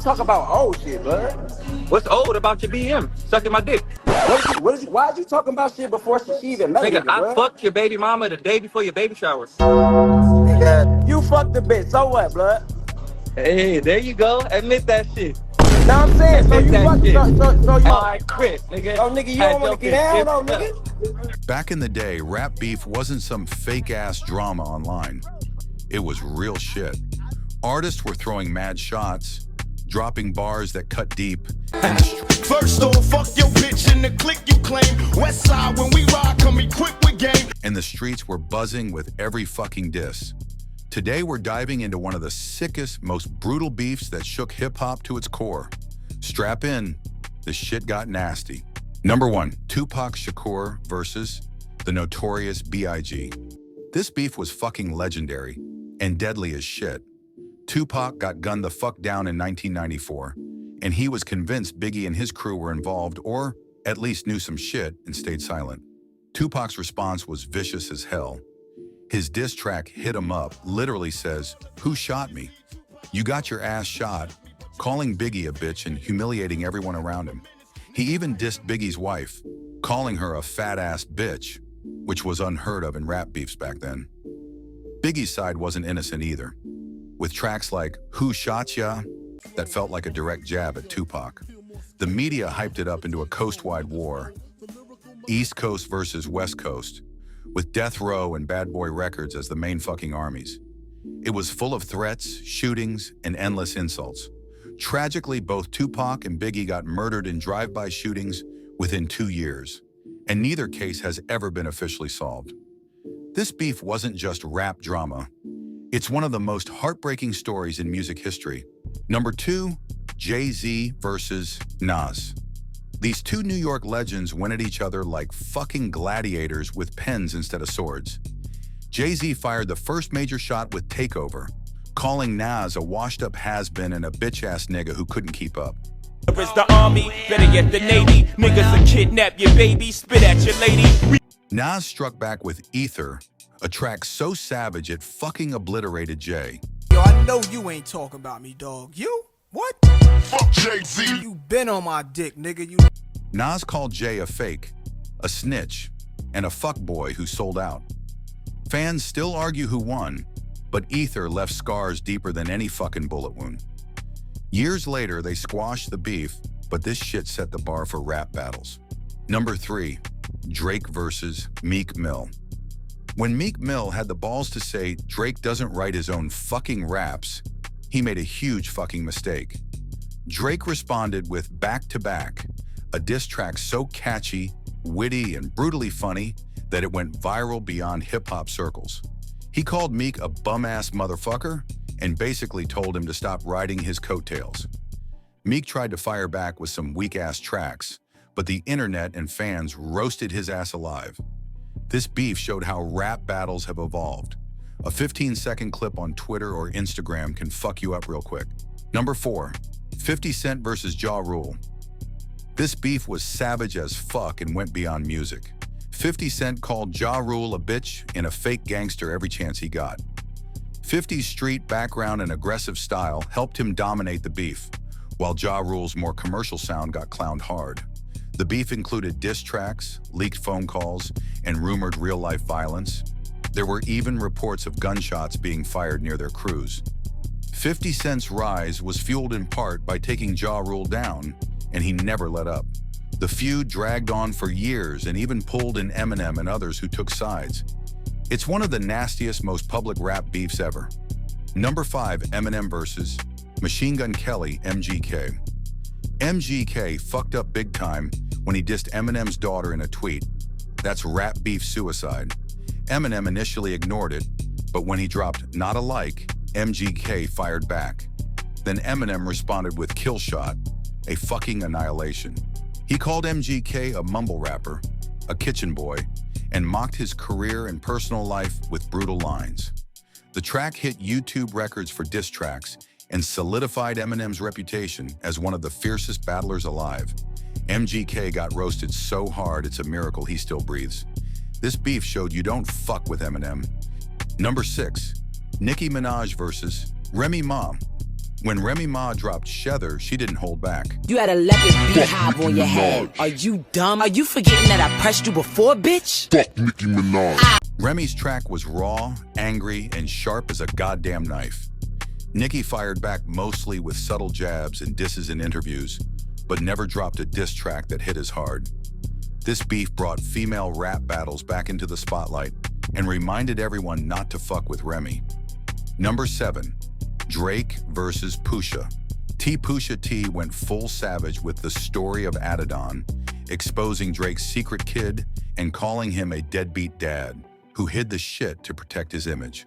talking about old shit, bud? What's old about your BM sucking my dick? Why is you talking about shit before she even met a Nigga, nigga, I bud? fucked your baby mama the day before your baby shower. Nigga, you fucked the bitch. So what, blood? Hey, there you go. Admit that shit. Now I'm saying, so Admit you that fucked, shit. so you. I quit, nigga. Oh, nigga, you Had don't want your to get bitch down, giving though, it up. nigga? Back in the day, rap beef wasn't some fake-ass drama online. It was real shit. Artists were throwing mad shots, dropping bars that cut deep. First off, fuck your bitch in the clique you claim. West side, when we ride, come equipped with game. And the streets were buzzing with every fucking diss. Today, we're diving into one of the sickest, most brutal beefs that shook hip-hop to its core. Strap in, the shit got nasty. Number 1, Tupac Shakur versus the notorious B.I.G. This beef was fucking legendary and deadly as shit. Tupac got gunned the fuck down in 1994, and he was convinced Biggie and his crew were involved or at least knew some shit and stayed silent. Tupac's response was vicious as hell. His diss track, Hit 'Em Up, literally says, "Who shot me? You got your ass shot," calling Biggie a bitch and humiliating everyone around him. He even dissed Biggie's wife, calling her a fat-ass bitch, which was unheard of in rap beefs back then. Biggie's side wasn't innocent either, with tracks like Who Shot Ya that felt like a direct jab at Tupac. The media hyped it up into a coast-wide war, East Coast versus West Coast, with Death Row and Bad Boy Records as the main fucking armies. It was full of threats, shootings, and endless insults. Tragically, both Tupac and Biggie got murdered in drive-by shootings within 2 years, and neither case has ever been officially solved. This beef wasn't just rap drama. It's one of the most heartbreaking stories in music history. Number 2, Jay-Z versus Nas. These two New York legends went at each other like fucking gladiators with pens instead of swords. Jay-Z fired the first major shot with Takeover, calling Nas a washed-up has-been and a bitch-ass nigga who couldn't keep up. It's the army, better yet the navy. Niggas will kidnap your baby, spit at your lady. Nas struck back with Ether, a track so savage it fucking obliterated Jay. Yo, I know you ain't talking about me, dog. You? What? Fuck Jay-Z. You been on my dick, nigga. You. Nas called Jay a fake, a snitch, and a fuckboy who sold out. Fans still argue who won, but Ether left scars deeper than any fucking bullet wound. Years later, they squashed the beef, but this shit set the bar for rap battles. Number 3, Drake versus Meek Mill. When Meek Mill had the balls to say Drake doesn't write his own fucking raps, he made a huge fucking mistake. Drake responded with Back to Back, a diss track so catchy, witty, and brutally funny that it went viral beyond hip-hop circles. He called Meek a bum-ass motherfucker and basically told him to stop riding his coattails. Meek tried to fire back with some weak-ass tracks, but the internet and fans roasted his ass alive. This beef showed how rap battles have evolved. A 15-second clip on Twitter or Instagram can fuck you up real quick. Number 4, 50 Cent versus Ja Rule. This beef was savage as fuck and went beyond music. 50 Cent called Ja Rule a bitch and a fake gangster every chance he got. 50's street background and aggressive style helped him dominate the beef, while Ja Rule's more commercial sound got clowned hard. The beef included diss tracks, leaked phone calls, and rumored real-life violence. There were even reports of gunshots being fired near their crews. 50 Cent's rise was fueled in part by taking Ja Rule down, and he never let up. The feud dragged on for years and even pulled in Eminem and others who took sides. It's one of the nastiest, most public rap beefs ever. Number 5, Eminem versus Machine Gun Kelly, MGK. MGK fucked up big time when he dissed Eminem's daughter in a tweet. That's rap beef suicide. Eminem initially ignored it, but when he dropped Not Alike, MGK fired back. Then Eminem responded with Kill Shot, a fucking annihilation. He called MGK a mumble rapper, a kitchen boy, and mocked his career and personal life with brutal lines. The track hit YouTube records for diss tracks and solidified Eminem's reputation as one of the fiercest battlers alive. MGK got roasted so hard it's a miracle he still breathes. This beef showed you don't fuck with Eminem. Number 6, Nicki Minaj versus Remy Ma. When Remy Ma dropped Shether, she didn't hold back. You had a leopard beehive on your head. Are you dumb? Are you forgetting that I pressed you before, bitch? Fuck Nicki Minaj. Remy's track was raw, angry, and sharp as a goddamn knife. Nicki fired back mostly with subtle jabs and disses in interviews, but never dropped a diss track that hit as hard. This beef brought female rap battles back into the spotlight and reminded everyone not to fuck with Remy. Number 7. Drake versus Pusha. Pusha T went full savage with the story of Adidon, exposing Drake's secret kid and calling him a deadbeat dad who hid the shit to protect his image.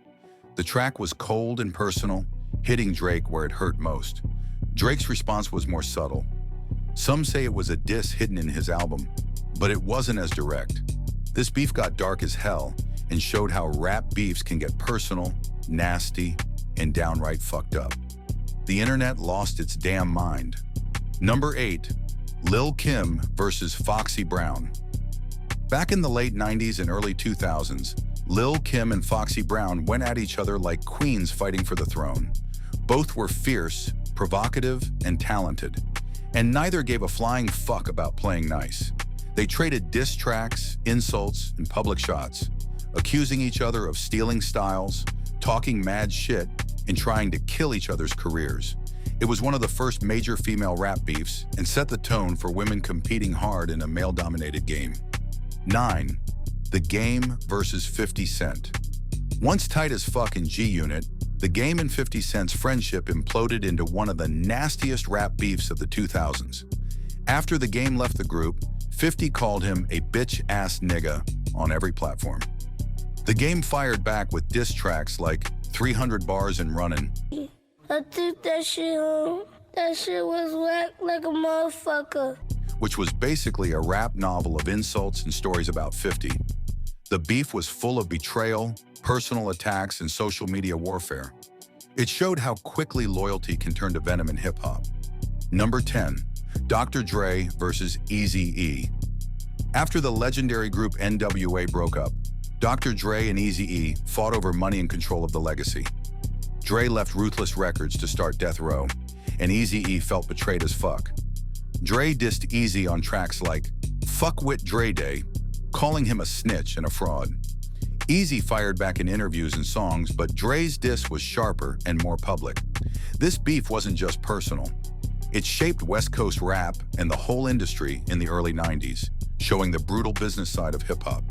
The track was cold and personal, hitting Drake where it hurt most. Drake's response was more subtle. Some say it was a diss hidden in his album, but it wasn't as direct. This beef got dark as hell and showed how rap beefs can get personal, nasty, and downright fucked up. The internet lost its damn mind. Number 8. Lil' Kim versus Foxy Brown. Back in the late 90s and early 2000s, Lil' Kim and Foxy Brown went at each other like queens fighting for the throne. Both were fierce, provocative, and talented, and neither gave a flying fuck about playing nice. They traded diss tracks, insults, and public shots, accusing each other of stealing styles, talking mad shit, and trying to kill each other's careers. It was one of the first major female rap beefs and set the tone for women competing hard in a male-dominated game. 9. The Game versus 50 Cent. Once tight as fuck in G-Unit, The Game and 50 Cent's friendship imploded into one of the nastiest rap beefs of the 2000s. After The Game left the group, 50 called him a bitch-ass nigga on every platform. The Game fired back with diss tracks like 300 Bars and Runnin'. I took that shit home. That shit was whack like a motherfucker. Which was basically a rap novel of insults and stories about 50. The beef was full of betrayal, personal attacks, and social media warfare. It showed how quickly loyalty can turn to venom in hip-hop. Number 10. Dr. Dre versus Eazy-E. After the legendary group NWA broke up, Dr. Dre and Eazy-E fought over money and control of the legacy. Dre left Ruthless Records to start Death Row, and Eazy-E felt betrayed as fuck. Dre dissed Eazy on tracks like Fuck Wit Dre Day, calling him a snitch and a fraud. Eazy fired back in interviews and songs, but Dre's diss was sharper and more public. This beef wasn't just personal. It shaped West Coast rap and the whole industry in the early 90s, showing the brutal business side of hip-hop.